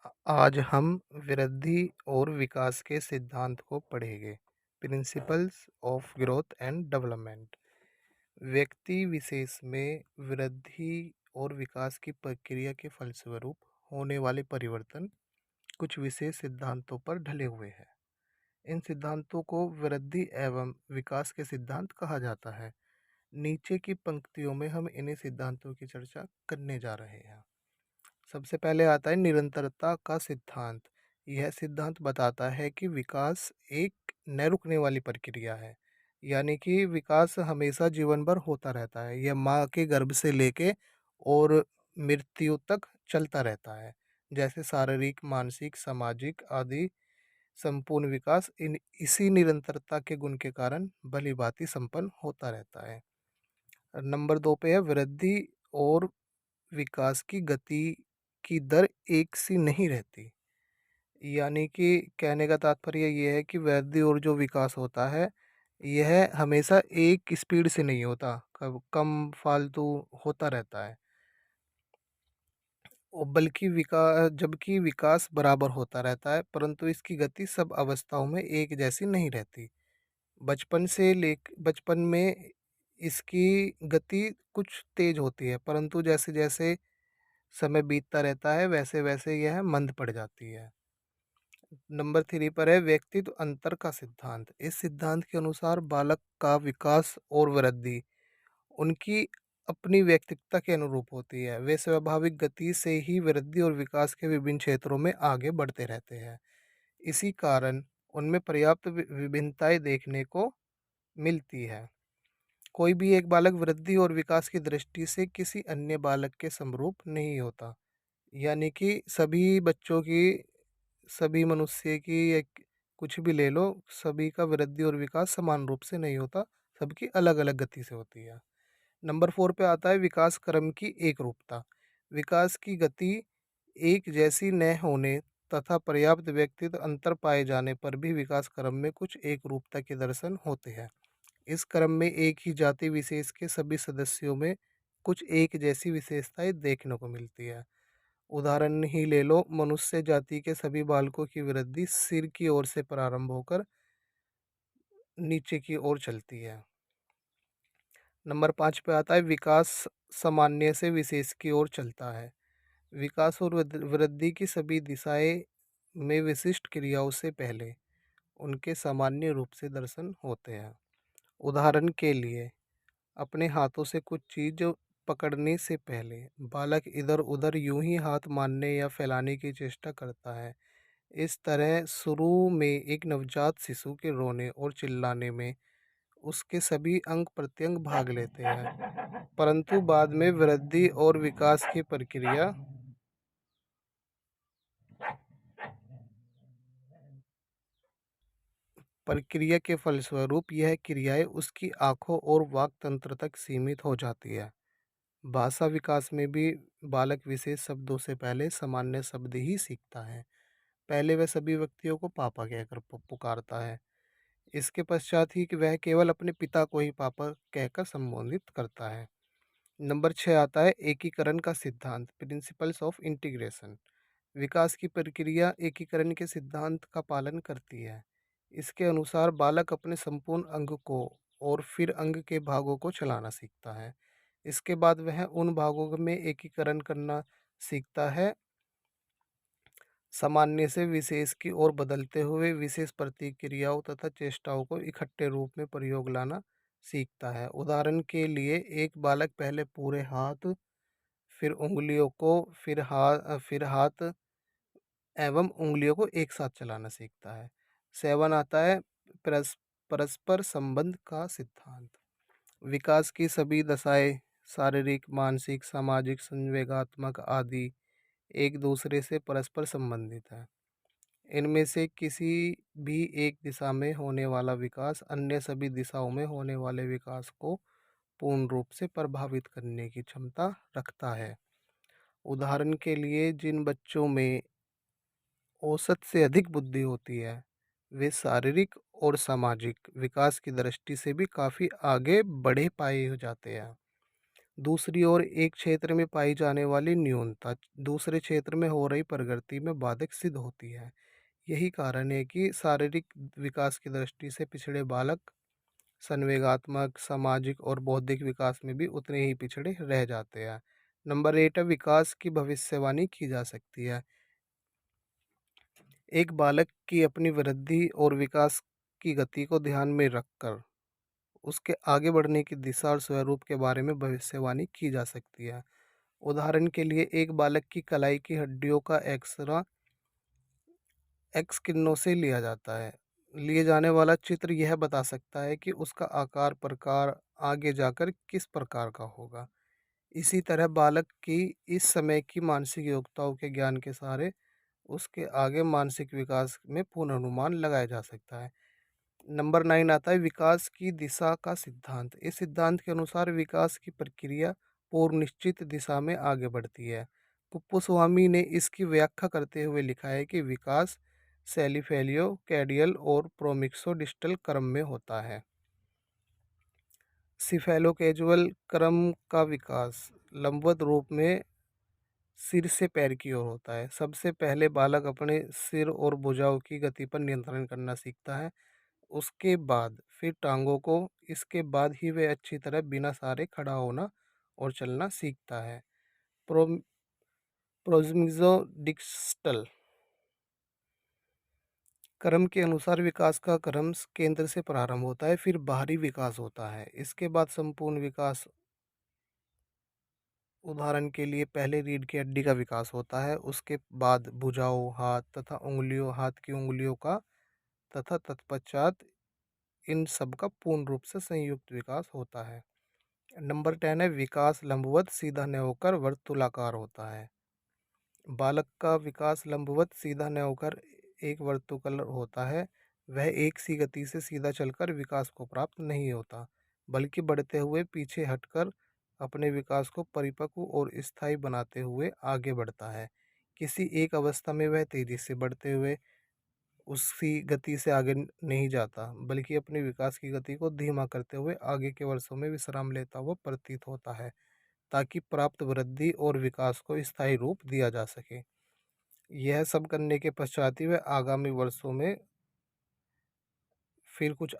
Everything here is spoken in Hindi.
आज हम वृद्धि और विकास के सिद्धांत को पढ़ेंगे। Principles of growth and development. व्यक्ति विशेष में वृद्धि और विकास की प्रक्रिया के फलस्वरूप होने वाले परिवर्तन कुछ विशेष सिद्धांतों पर ढले हुए हैं। इन सिद्धांतों को वृद्धि एवं विकास के सिद्धांत कहा जाता है। नीचे की पंक्तियों में हम इन्हीं सिद्धांतों की चर्चा करने जा रहे हैं। सबसे पहले आता है निरंतरता का सिद्धांत। यह सिद्धांत बताता है कि विकास एक न रुकने वाली प्रक्रिया है। यानी कि विकास हमेशा जीवन भर होता रहता है। यह माँ के गर्भ से लेके और मृत्यु तक चलता रहता है। जैसे शारीरिक, मानसिक, सामाजिक आदि संपूर्ण विकास इन इसी निरंतरता के गुण के कारण भली भांति संपन्न होता रहता है। नंबर 2 पे है वृद्धि और विकास की गति की दर एक सी नहीं रहती। यानी कि कहने का तात्पर्य ये है कि वृद्धि और जो विकास होता है, यह हमेशा एक स्पीड से नहीं होता, कब कम फालतू होता रहता है। बल्कि जबकि विकास बराबर होता रहता है, परंतु इसकी गति सब अवस्थाओं में एक जैसी नहीं रहती। बचपन में इसकी गति कुछ तेज होती है, परंतु जैसे जैसे समय बीतता रहता है वैसे वैसे यह मंद पड़ जाती है। नंबर 3 पर है व्यक्तित्व अंतर का सिद्धांत। इस सिद्धांत के अनुसार बालक का विकास और वृद्धि उनकी अपनी व्यक्तित्वता के अनुरूप होती है। वे स्वाभाविक गति से ही वृद्धि और विकास के विभिन्न क्षेत्रों में आगे बढ़ते रहते हैं। इसी कारण उनमें पर्याप्त विभिन्नताएं देखने को मिलती है। कोई भी एक बालक वृद्धि और विकास की दृष्टि से किसी अन्य बालक के समरूप नहीं होता। यानी कि सभी मनुष्य की एक कुछ भी ले लो, सभी का वृद्धि और विकास समान रूप से नहीं होता, सबकी अलग अलग गति से होती है। नंबर 4 पे आता है विकास क्रम की एक रूपता। विकास की गति एक जैसी न होने तथा पर्याप्त व्यक्तित्व अंतर पाए जाने पर भी विकास क्रम में कुछ एक रूपता के दर्शन होते हैं। इस क्रम में एक ही जाति विशेष के सभी सदस्यों में कुछ एक जैसी विशेषताएं देखने को मिलती है। उदाहरण ही ले लो, मनुष्य जाति के सभी बालकों की वृद्धि सिर की ओर से प्रारंभ होकर नीचे की ओर चलती है। नंबर 5 पे आता है विकास सामान्य से विशेष की ओर चलता है। विकास और वृद्धि की सभी दिशाएं में विशिष्ट क्रियाओं से पहले उनके सामान्य रूप से दर्शन होते हैं। उदाहरण के लिए, अपने हाथों से कुछ चीज पकड़ने से पहले बालक इधर उधर यूं ही हाथ मारने या फैलाने की चेष्टा करता है। इस तरह शुरू में एक नवजात शिशु के रोने और चिल्लाने में उसके सभी अंग प्रत्यंग भाग लेते हैं, परंतु बाद में वृद्धि और विकास की प्रक्रिया के फलस्वरूप यह क्रियाएं उसकी आंखों और वाक तंत्र तक सीमित हो जाती है। भाषा विकास में भी बालक विशेष शब्दों से पहले सामान्य शब्द ही सीखता है। पहले वह सभी व्यक्तियों को पापा कहकर पुकारता है। इसके पश्चात ही कि वह केवल अपने पिता को ही पापा कहकर संबोधित करता है। नंबर 6 आता है एकीकरण का सिद्धांत, प्रिंसिपल्स ऑफ इंटीग्रेशन। विकास की प्रक्रिया एकीकरण के सिद्धांत का पालन करती है। इसके अनुसार बालक अपने संपूर्ण अंग को और फिर अंग के भागों को चलाना सीखता है। इसके बाद वह उन भागों में एकीकरण करना सीखता है, सामान्य से विशेष की ओर बदलते हुए विशेष प्रतिक्रियाओं तथा चेष्टाओं को इकट्ठे रूप में प्रयोग लाना सीखता है। उदाहरण के लिए, एक बालक पहले पूरे हाथ, फिर उंगलियों को, फिर हाथ एवं उंगलियों को एक साथ चलाना सीखता है। 7 आता है परस्पर संबंध का सिद्धांत। विकास की सभी दशाएं, शारीरिक, मानसिक, सामाजिक, संवेगात्मक आदि एक दूसरे से परस्पर संबंधित है। इनमें से किसी भी एक दिशा में होने वाला विकास अन्य सभी दिशाओं में होने वाले विकास को पूर्ण रूप से प्रभावित करने की क्षमता रखता है। उदाहरण के लिए, जिन बच्चों में औसत से अधिक बुद्धि होती है, वे शारीरिक और सामाजिक विकास की दृष्टि से भी काफ़ी आगे बढ़े पाए हो जाते हैं। दूसरी ओर एक क्षेत्र में पाई जाने वाली न्यूनता दूसरे क्षेत्र में हो रही प्रगति में बाधक सिद्ध होती है। यही कारण है कि शारीरिक विकास की दृष्टि से पिछड़े बालक संवेगात्मक, सामाजिक और बौद्धिक विकास में भी उतने ही पिछड़े रह जाते हैं। नंबर 8 है, विकास की भविष्यवाणी की जा सकती है। एक बालक की अपनी वृद्धि और विकास की गति को ध्यान में रखकर उसके आगे बढ़ने की दिशा और स्वरूप के बारे में भविष्यवाणी की जा सकती है। उदाहरण के लिए एक बालक की कलाई की हड्डियों का एक्सरा एक्स किरणों से लिया जाता है। लिए जाने वाला चित्र यह बता सकता है कि उसका आकार प्रकार आगे जाकर किस प्रकार का होगा। इसी तरह बालक की इस समय की मानसिक योग्यताओं के ज्ञान के सहारे उसके आगे मानसिक विकास में पूर्वानुमान लगाया जा सकता है। नंबर 9 आता है विकास की दिशा का सिद्धांत। इस सिद्धांत के अनुसार विकास की प्रक्रिया पूर्व निश्चित दिशा में आगे बढ़ती है। कुप्पुस्वामी ने इसकी व्याख्या करते हुए लिखा है कि विकास सेलिफेलियो कैडियल और प्रोमिक्सोडिस्टल क्रम में होता है। सिफेलोकैजुअल क्रम का विकास लंबवत रूप में सिर से पैर की ओर होता है। सबसे पहले बालक अपने सिर और भुजाओं की गति पर नियंत्रण करना सीखता है। उसके बाद फिर टांगों को, इसके बाद ही वह अच्छी तरह बिना सहारे खड़ा होना और चलना सीखता है। प्रो प्रोक्सिमिक्सोडिस्टल क्रम के अनुसार विकास का क्रम केंद्र से प्रारंभ होता है, फिर बाहरी विकास होता है, इसके बाद संपूर्ण विकास। उदाहरण के लिए पहले रीढ़ की हड्डी का विकास होता है, उसके बाद भुजाओं, हाथ तथा उंगलियों, हाथ की उंगलियों का तथा तत्पश्चात इन सब का पूर्ण रूप से संयुक्त विकास होता है। नंबर 10 है विकास लंबवत सीधा न होकर वर्तुलाकार होता है। बालक का विकास लंबवत सीधा न होकर एक वर्तुकल होता है। वह एक सी गति से सीधा चलकर विकास को प्राप्त नहीं होता, बल्कि बढ़ते हुए पीछे हटकर अपने विकास को परिपक्व और स्थायी बनाते हुए आगे बढ़ता है। किसी एक अवस्था में वह तेजी से बढ़ते हुए उसी गति से आगे नहीं जाता, बल्कि अपने विकास की गति को धीमा करते हुए आगे के वर्षों में विश्राम लेता हुआ प्रतीत होता है, ताकि प्राप्त वृद्धि और विकास को स्थायी रूप दिया जा सके। यह सब करने के पश्चात ही वह आगामी वर्षों में फिर कुछ